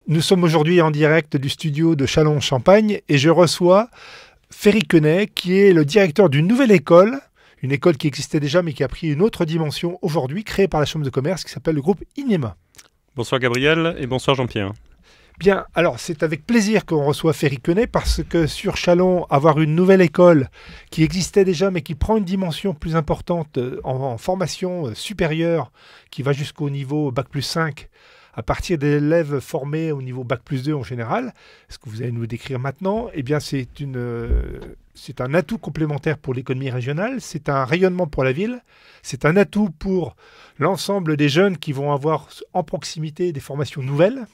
Nous sommes aujourd'hui en direct du studio de Châlons-en-Champagne et je reçois Ferry Quenet, qui est le directeur d'une nouvelle école, une école qui existait déjà mais qui a pris une autre dimension aujourd'hui, créée par la Chambre de commerce, qui s'appelle le groupe INEMA. Bonsoir Gabriel et bonsoir Jean-Pierre. Bien, alors c'est avec plaisir qu'on reçoit Ferry Quenet parce que sur Châlons, avoir une nouvelle école qui existait déjà mais qui prend une dimension plus importante en formation supérieure, qui va jusqu'au niveau Bac+5, à partir des élèves formés au niveau Bac+2 en général, ce que vous allez nous décrire maintenant, eh bien c'est un atout complémentaire pour l'économie régionale, c'est un rayonnement pour la ville, c'est un atout pour l'ensemble des jeunes qui vont avoir en proximité des formations nouvelles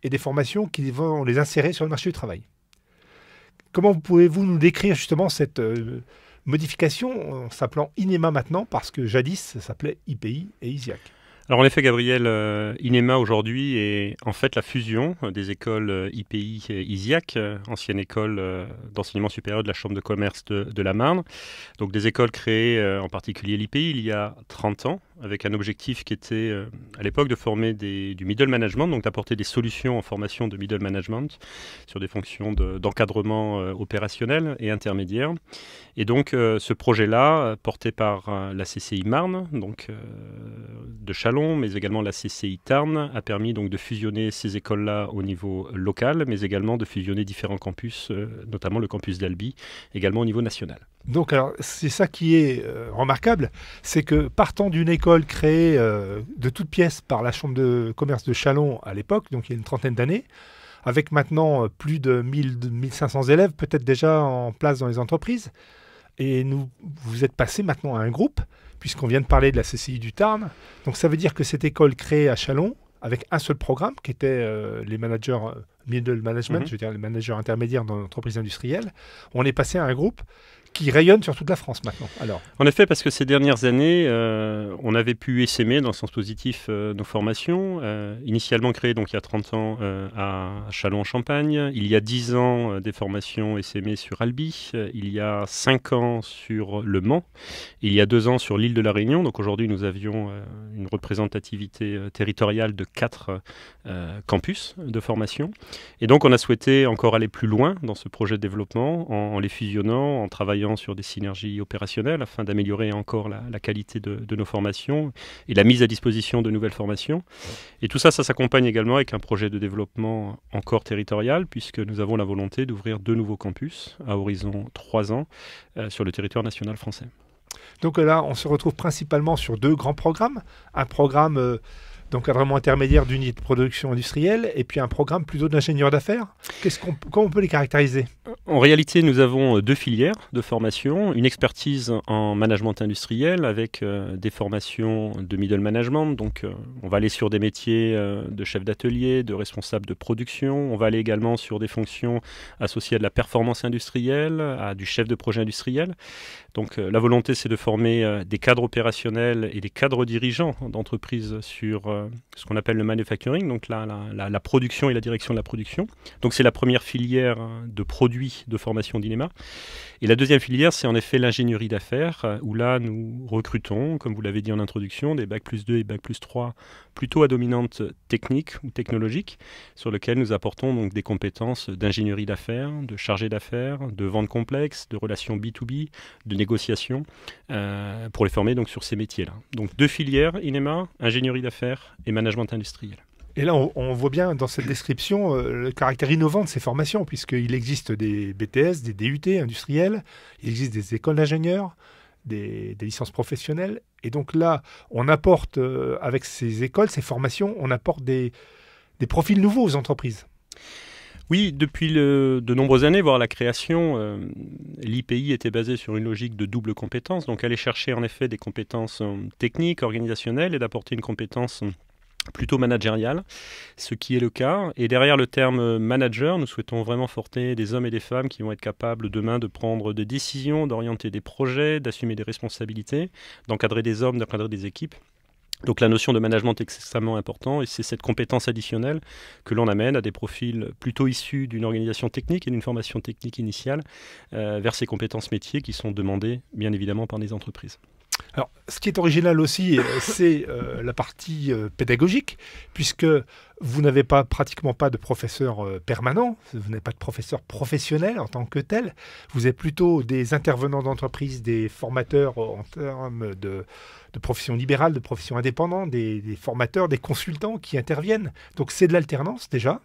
et des formations qui vont les insérer sur le marché du travail. Comment pouvez-vous nous décrire justement cette modification en s'appelant INEMA maintenant, parce que jadis ça s'appelait IPI et ISIAC? Alors en effet Gabriel, INEMA aujourd'hui est en fait la fusion des écoles IPI et ISIAC, ancienne école d'enseignement supérieur de la Chambre de commerce de la Marne. Donc des écoles créées, en particulier l'IPI, il y a 30 ans, avec un objectif qui était à l'époque de former du middle management, donc d'apporter des solutions en formation de middle management sur des fonctions d'encadrement opérationnel et intermédiaire. Et donc ce projet-là, porté par la CCI Marne, donc de Châlons, mais également la CCI Tarn, a permis donc de fusionner ces écoles-là au niveau local, mais également de fusionner différents campus, notamment le campus d'Albi, également au niveau national. Donc alors c'est ça qui est remarquable, c'est que partant d'une école créée de toutes pièces par la Chambre de commerce de Châlons à l'époque, donc il y a une trentaine d'années, avec maintenant plus de 1500 élèves peut-être déjà en place dans les entreprises, et vous êtes passé maintenant à un groupe, puisqu'on vient de parler de la CCI du Tarn, donc ça veut dire que cette école créée à Châlons, avec un seul programme, qui était les managers middle management, je veux dire les managers intermédiaires dans l'entreprise industrielle, on est passé à un groupe qui rayonne sur toute la France maintenant. Alors. En effet, parce que ces dernières années, on avait pu essaimer dans le sens positif nos formations, initialement créées donc, il y a 30 ans à Châlons-en-Champagne, il y a 10 ans des formations essaimées sur Albi, il y a 5 ans sur Le Mans, il y a 2 ans sur l'île de la Réunion. Donc aujourd'hui, nous avions une représentativité territoriale de 4 campus de formation. Et donc on a souhaité encore aller plus loin dans ce projet de développement en les fusionnant, en travaillant sur des synergies opérationnelles afin d'améliorer encore la qualité de nos formations et la mise à disposition de nouvelles formations. Et tout ça, ça s'accompagne également avec un projet de développement encore territorial, puisque nous avons la volonté d'ouvrir 2 nouveaux campus à horizon 3 ans sur le territoire national français. Donc là, on se retrouve principalement sur 2 grands programmes. Un programme d'encadrement intermédiaire d'unités de production industrielle et puis un programme plutôt d'ingénieur d'affaires. Comment on peut les caractériser? En réalité, nous avons 2 filières de formation. Une expertise en management industriel avec des formations de middle management. Donc, on va aller sur des métiers de chef d'atelier, de responsable de production. On va aller également sur des fonctions associées à de la performance industrielle, à du chef de projet industriel. Donc, la volonté, c'est de former des cadres opérationnels et des cadres dirigeants d'entreprises sur ce qu'on appelle le manufacturing, donc la production et la direction de la production. Donc, c'est la première filière de produits de formation d'INEMA. Et la deuxième filière, c'est en effet l'ingénierie d'affaires, où là, nous recrutons, comme vous l'avez dit en introduction, des Bac+2 et Bac+3 plutôt à dominante technique ou technologique, sur lesquels nous apportons donc des compétences d'ingénierie d'affaires, de chargé d'affaires, de vente complexe, de relations B2B, de négociation, pour les former donc sur ces métiers-là. Donc 2 filières, INEMA, ingénierie d'affaires et management industriel. Et là, on voit bien dans cette description le caractère innovant de ces formations, puisqu'il existe des BTS, des DUT industriels, il existe des écoles d'ingénieurs, des licences professionnelles. Et donc là, on apporte, avec ces écoles, ces formations, on apporte des profils nouveaux aux entreprises. Oui, depuis de nombreuses années, voire la création, l'IPI était basé sur une logique de double compétence, donc aller chercher en effet des compétences techniques, organisationnelles, et d'apporter une compétence plutôt managériale, ce qui est le cas. Et derrière le terme manager, nous souhaitons vraiment porter des hommes et des femmes qui vont être capables demain de prendre des décisions, d'orienter des projets, d'assumer des responsabilités, d'encadrer des hommes, d'encadrer des équipes. Donc la notion de management est extrêmement importante et c'est cette compétence additionnelle que l'on amène à des profils plutôt issus d'une organisation technique et d'une formation technique initiale vers ces compétences métiers qui sont demandées bien évidemment par les entreprises. Alors, ce qui est original aussi, c'est la partie pédagogique, puisque vous n'avez pratiquement pas de professeur permanent, vous n'avez pas de professeur professionnel en tant que tel, vous êtes plutôt des intervenants d'entreprise, des formateurs en termes de profession libérale, de profession indépendante, des formateurs, des consultants qui interviennent. Donc c'est de l'alternance déjà.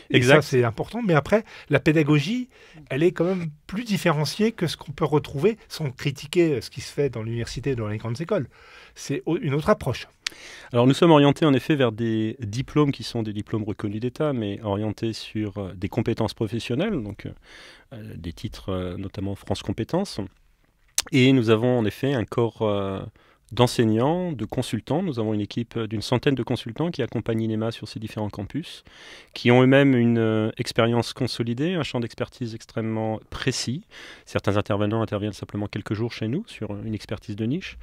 Et Exact. ça, c'est important. Mais après, la pédagogie, elle est quand même plus différenciée que ce qu'on peut retrouver sans critiquer ce qui se fait dans l'université et dans les grandes écoles. C'est une autre approche. Alors nous sommes orientés en effet vers des diplômes qui sont des diplômes reconnus d'État, mais orientés sur des compétences professionnelles, donc des titres notamment France Compétences. Et nous avons en effet un corps d'enseignants, de consultants. Nous avons une équipe d'une centaine de consultants qui accompagnent INEMA sur ces différents campus, qui ont eux-mêmes une expérience consolidée, un champ d'expertise extrêmement précis. Certains intervenants interviennent simplement quelques jours chez nous sur une expertise de niche,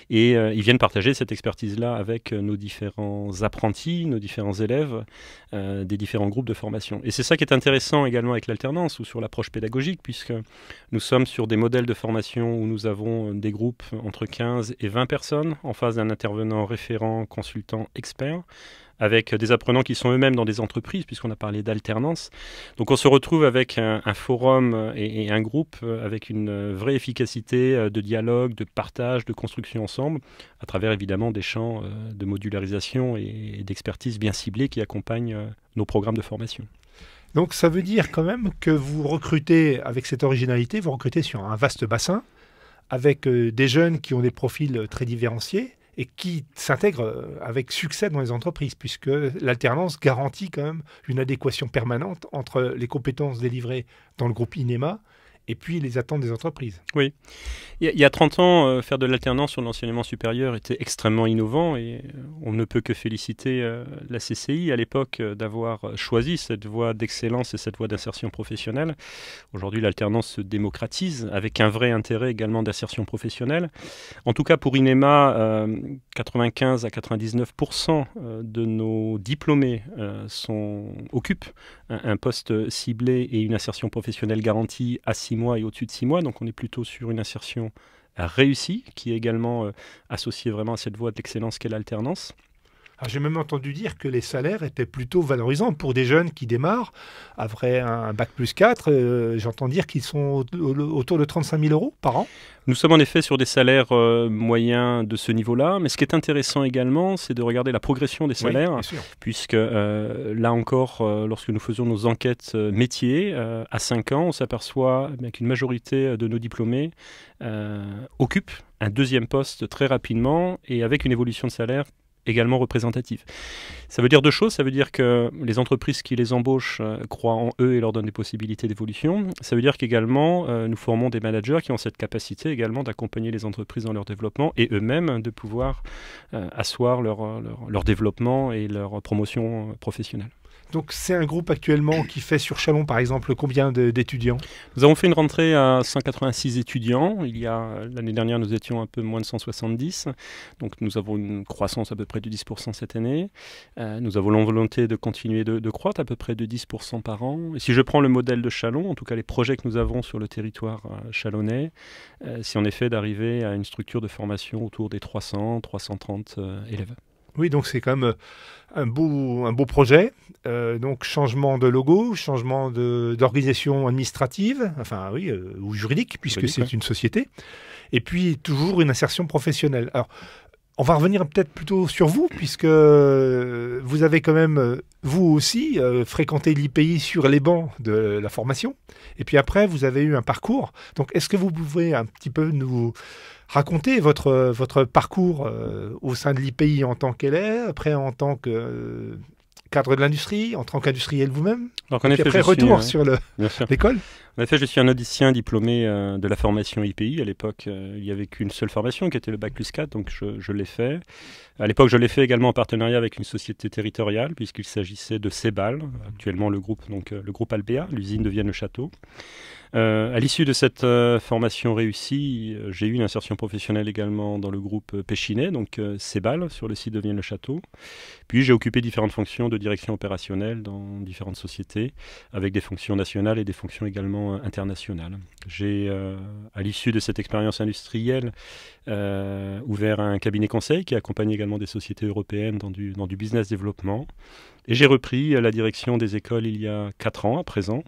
et ils viennent partager cette expertise-là avec nos différents apprentis, nos différents élèves des différents groupes de formation. Et c'est ça qui est intéressant également avec l'alternance ou sur l'approche pédagogique, puisque nous sommes sur des modèles de formation où nous avons des groupes entre 15 et 20 personnes en face d'un intervenant référent, consultant, expert, avec des apprenants qui sont eux-mêmes dans des entreprises, puisqu'on a parlé d'alternance. Donc on se retrouve avec un forum et un groupe avec une vraie efficacité de dialogue, de partage, de construction ensemble, à travers évidemment des champs de modularisation et d'expertise bien ciblés qui accompagnent nos programmes de formation. Donc ça veut dire quand même que vous recrutez, avec cette originalité, vous recrutez sur un vaste bassin, avec des jeunes qui ont des profils très différenciés et qui s'intègrent avec succès dans les entreprises, puisque l'alternance garantit quand même une adéquation permanente entre les compétences délivrées dans le groupe INEMA et puis les attentes des entreprises. Oui. Il y a 30 ans, faire de l'alternance sur l'enseignement supérieur était extrêmement innovant et on ne peut que féliciter la CCI à l'époque d'avoir choisi cette voie d'excellence et cette voie d'insertion professionnelle. Aujourd'hui, l'alternance se démocratise avec un vrai intérêt également d'insertion professionnelle. En tout cas, pour INEMA, 95 à 99% de nos diplômés occupent un poste ciblé et une insertion professionnelle garantie à 6 mois et au-dessus de 6 mois. Donc on est plutôt sur une insertion réussie qui est également associée vraiment à cette voie de l'excellence qu'est l'alternance. J'ai même entendu dire que les salaires étaient plutôt valorisants pour des jeunes qui démarrent. Après un bac plus 4, j'entends dire qu'ils sont autour de 35 000 euros par an. Nous sommes en effet sur des salaires moyens de ce niveau-là, mais ce qui est intéressant également, c'est de regarder la progression des salaires, oui, puisque là encore, lorsque nous faisons nos enquêtes métiers, à 5 ans, on s'aperçoit qu'une majorité de nos diplômés occupent un deuxième poste très rapidement et avec une évolution de salaire également représentative. Ça veut dire deux choses. Ça veut dire que les entreprises qui les embauchent croient en eux et leur donnent des possibilités d'évolution. Ça veut dire qu'également, nous formons des managers qui ont cette capacité également d'accompagner les entreprises dans leur développement et eux-mêmes de pouvoir asseoir leur développement et leur promotion professionnelle. Donc c'est un groupe actuellement qui fait sur Châlons, par exemple, combien d'étudiants ? Nous avons fait une rentrée à 186 étudiants. L'année dernière, nous étions un peu moins de 170. Donc nous avons une croissance à peu près de 10% cette année. Nous avons la volonté de continuer de croître à peu près de 10% par an. Et si je prends le modèle de Châlons, en tout cas les projets que nous avons sur le territoire chalonnais, c'est en effet d'arriver à une structure de formation autour des 300-330 élèves. Oui, donc c'est quand même un beau projet. Donc changement de logo, changement d'organisation administrative, enfin oui, ou juridique, puisque c'est une société. Et puis toujours une insertion professionnelle. Alors, on va revenir peut-être plutôt sur vous, puisque vous avez quand même, vous aussi, fréquenté l'IPI sur les bancs de la formation. Et puis après, vous avez eu un parcours. Donc, est-ce que vous pouvez un petit peu nous raconter votre parcours au sein de l'IPI en tant qu'élève, après en tant que cadre de l'industrie, en tant qu'industriel vous-même, et puis après retour sur l'école. En effet, je suis un audicien diplômé de la formation IPI. À l'époque, il n'y avait qu'une seule formation qui était le bac plus 4, donc je l'ai fait. À l'époque, je l'ai fait également en partenariat avec une société territoriale, puisqu'il s'agissait de Cébal, actuellement le groupe Albéa, l'usine de Vienne-le-Château. À l'issue de cette formation réussie, j'ai eu une insertion professionnelle également dans le groupe Péchinet, donc Cébal, sur le site de Vienne-le-Château. Puis j'ai occupé différentes fonctions de direction opérationnelle dans différentes sociétés, avec des fonctions nationales et des fonctions également dimension internationale. J'ai, à l'issue de cette expérience industrielle, ouvert un cabinet conseil qui accompagne également des sociétés européennes dans du business développement. Et j'ai repris la direction des écoles il y a 4 ans à présent,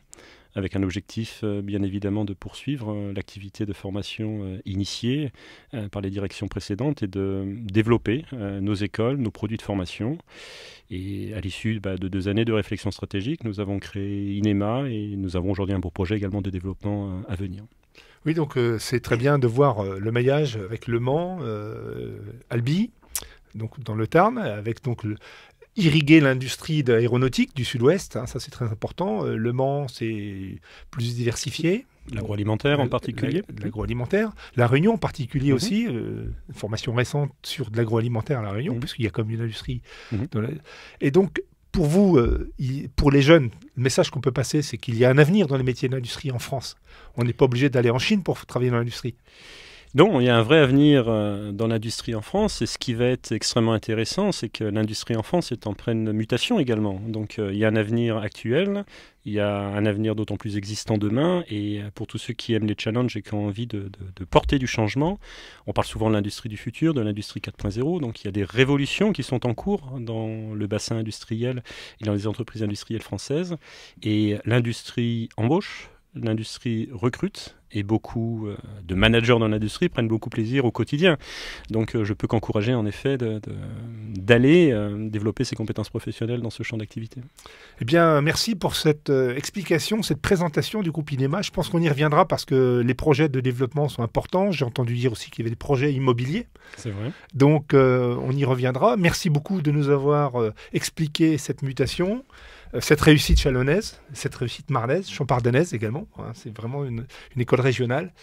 avec un objectif bien évidemment de poursuivre l'activité de formation initiée par les directions précédentes et de développer nos écoles, nos produits de formation. Et à l'issue de 2 années de réflexion stratégique, nous avons créé INEMA et nous avons aujourd'hui un beau projet également de développement à venir. Oui, donc c'est très bien de voir le maillage avec Le Mans, Albi, donc dans le Tarn, avec donc irriguer l'industrie aéronautique du sud-ouest, hein, ça c'est très important. Le Mans, c'est plus diversifié. L'agroalimentaire en particulier. L'agroalimentaire. La Réunion en particulier aussi, une formation récente sur de l'agroalimentaire à La Réunion, puisqu'il y a comme une industrie. Et donc, pour vous, pour les jeunes, le message qu'on peut passer, c'est qu'il y a un avenir dans les métiers de l'industrie en France. On n'est pas obligé d'aller en Chine pour travailler dans l'industrie. Non, il y a un vrai avenir dans l'industrie en France et ce qui va être extrêmement intéressant, c'est que l'industrie en France est en pleine mutation également. Donc il y a un avenir actuel, il y a un avenir d'autant plus existant demain et pour tous ceux qui aiment les challenges et qui ont envie de porter du changement, on parle souvent de l'industrie du futur, de l'industrie 4.0, donc il y a des révolutions qui sont en cours dans le bassin industriel et dans les entreprises industrielles françaises et l'industrie embauche. L'industrie recrute et beaucoup de managers dans l'industrie prennent beaucoup plaisir au quotidien. Donc je peux qu'encourager en effet d'aller développer ses compétences professionnelles dans ce champ d'activité. Eh bien, merci pour cette explication, cette présentation du groupe INEMA. Je pense qu'on y reviendra parce que les projets de développement sont importants. J'ai entendu dire aussi qu'il y avait des projets immobiliers. C'est vrai. Donc on y reviendra. Merci beaucoup de nous avoir expliqué cette mutation. Cette réussite chalonnaise, cette réussite marnaise, champardonnaise également. Hein, c'est vraiment une école régionale.